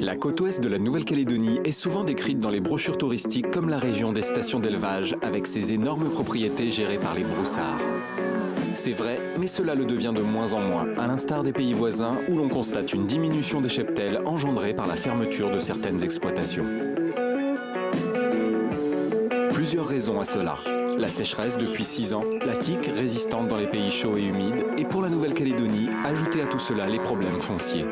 La côte ouest de la Nouvelle-Calédonie est souvent décrite dans les brochures touristiques comme la région des stations d'élevage avec ses énormes propriétés gérées par les broussards. C'est vrai, mais cela le devient de moins en moins, à l'instar des pays voisins où l'on constate une diminution des cheptels engendrée par la fermeture de certaines exploitations. Plusieurs raisons à cela. La sécheresse depuis 6 ans, la tique résistante dans les pays chauds et humides, et pour la Nouvelle-Calédonie, ajoutez à tout cela les problèmes fonciers.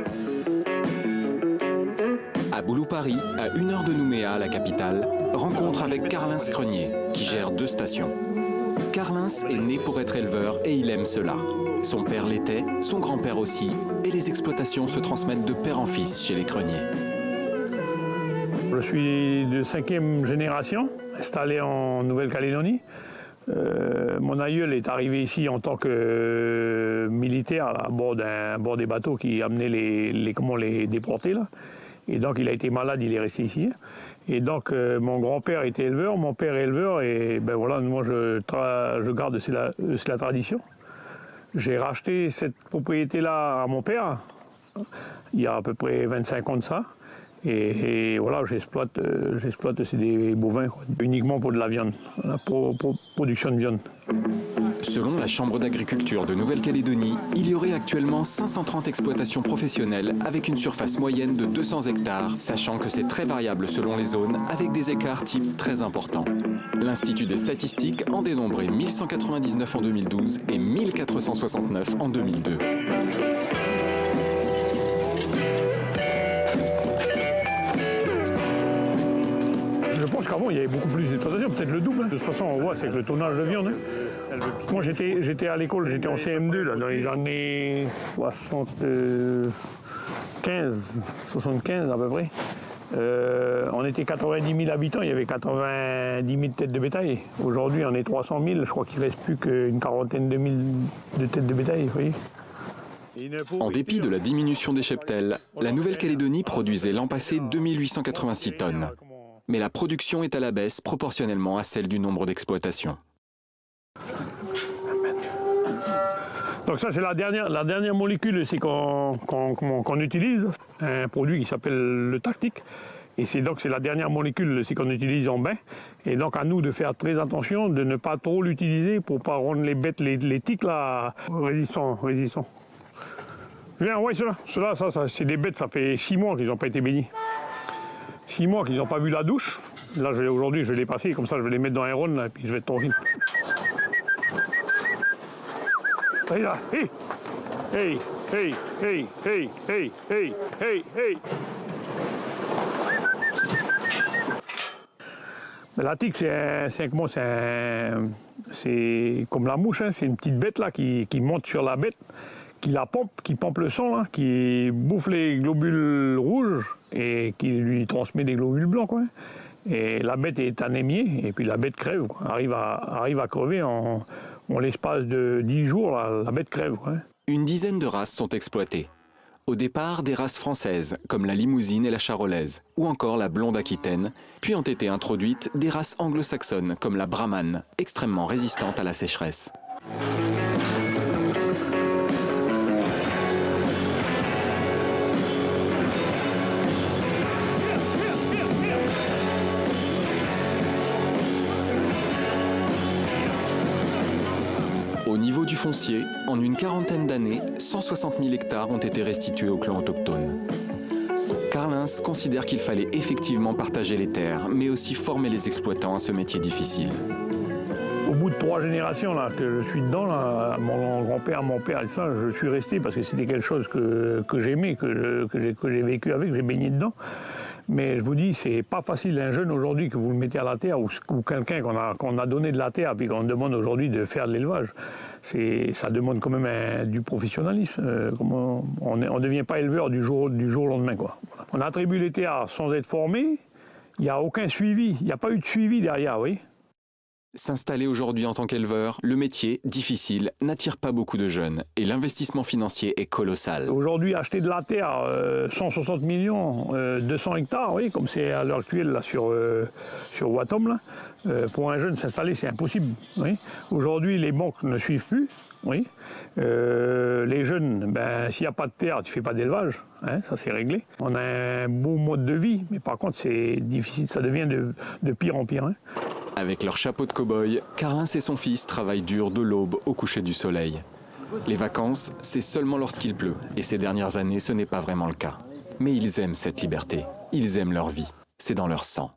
À Bouloupari, à 1 heure de Nouméa, la capitale, rencontre avec Carlins Crenier, qui gère 2 stations. Carlins est né pour être éleveur et il aime cela. Son père l'était, son grand-père aussi, et les exploitations se transmettent de père en fils chez les Creniers. Je suis de 5e génération, installé en Nouvelle-Calédonie. Mon aïeul est arrivé ici en tant que militaire à bord des bateaux qui amenaient les déportés là. Et donc il a été malade, il est resté ici. Et donc mon grand-père était éleveur, mon père est éleveur, et ben voilà, moi je garde la tradition. J'ai racheté cette propriété-là à mon père, il y a à peu près 25 ans de ça. Et voilà, j'exploite c'est des bovins, quoi, uniquement pour de la viande, pour production de viande. Selon la Chambre d'agriculture de Nouvelle-Calédonie, il y aurait actuellement 530 exploitations professionnelles avec une surface moyenne de 200 hectares, sachant que c'est très variable selon les zones, avec des écarts types très importants. L'Institut des statistiques en dénombrait 1199 en 2012 et 1469 en 2002. Je pense qu'avant, il y avait beaucoup plus d'exploitation, peut-être le double. De toute façon, on voit, c'est que le tonnage de viande. Moi, j'étais à l'école, j'étais en CM2, là, dans les années 75 à peu près. On était 90 000 habitants, il y avait 90 000 têtes de bétail. Aujourd'hui, on est 300 000, je crois qu'il ne reste plus qu'une quarantaine de mille de têtes de bétail, vous voyez. En dépit de la diminution des cheptels, la Nouvelle-Calédonie produisait l'an passé 2886 tonnes. Mais la production est à la baisse proportionnellement à celle du nombre d'exploitations. Donc ça, c'est la dernière molécule qu'on utilise, un produit qui s'appelle le tactique. Et c'est la dernière molécule qu'on utilise en bain. Et donc à nous de faire très attention, de ne pas trop l'utiliser pour ne pas rendre les bêtes, les tiques là, résistants. Viens, ouais, ceux-là, c'est des bêtes, ça fait 6 mois qu'ils n'ont pas été bénis. 6 mois qu'ils n'ont pas vu la douche. Là, aujourd'hui, je vais les passer, comme ça, je vais les mettre dans un rône, et puis je vais être tranquille. Allez là, hey, hey, hey, hey, hey, hey, hey, hey, hey. La tique, c'est comme la mouche, hein, c'est une petite bête là qui monte sur la bête, qui pompe le sang, là, qui bouffe les globules rouges et qui lui transmet des globules blancs, quoi. Et la bête est anémiée et puis la bête crève, quoi. Arrive à crever en l'espace de 10 jours, la bête crève, quoi. Une dizaine de races sont exploitées. Au départ, des races françaises, comme la limousine et la charolaise, ou encore la blonde aquitaine, puis ont été introduites des races anglo-saxonnes, comme la brahmane, extrêmement résistante à la sécheresse. Au niveau du foncier, en une quarantaine d'années, 160 000 hectares ont été restitués au clan autochtone. Carlins considère qu'il fallait effectivement partager les terres, mais aussi former les exploitants à ce métier difficile. Au bout de 3 générations là, que je suis dedans, là, mon grand-père, mon père et ça, je suis resté parce que c'était quelque chose que j'aimais, que j'ai vécu avec, j'ai baigné dedans. Mais je vous dis, c'est pas facile un jeune aujourd'hui que vous le mettez à la terre ou quelqu'un qu'on a donné de la terre puis qu'on demande aujourd'hui de faire de l'élevage. Ça demande quand même du professionnalisme. On ne devient pas éleveur du jour au lendemain, quoi. On attribue les terres sans être formé, il n'y a aucun suivi, il n'y a pas eu de suivi derrière, oui. S'installer aujourd'hui en tant qu'éleveur, le métier, difficile, n'attire pas beaucoup de jeunes et l'investissement financier est colossal. Aujourd'hui, acheter de la terre, 160 millions, 200 hectares, oui, comme c'est à l'heure actuelle là, sur Watom, là, pour un jeune s'installer, c'est impossible. Oui. Aujourd'hui, les banques ne suivent plus. Oui. Les jeunes, ben, s'il n'y a pas de terre, tu ne fais pas d'élevage, hein, ça c'est réglé. On a un beau mode de vie, mais par contre c'est difficile, ça devient de pire en pire. Hein. Avec leur chapeau de cow-boy, Carins et son fils travaillent dur de l'aube au coucher du soleil. Les vacances, c'est seulement lorsqu'il pleut, et ces dernières années, ce n'est pas vraiment le cas. Mais ils aiment cette liberté, ils aiment leur vie, c'est dans leur sang.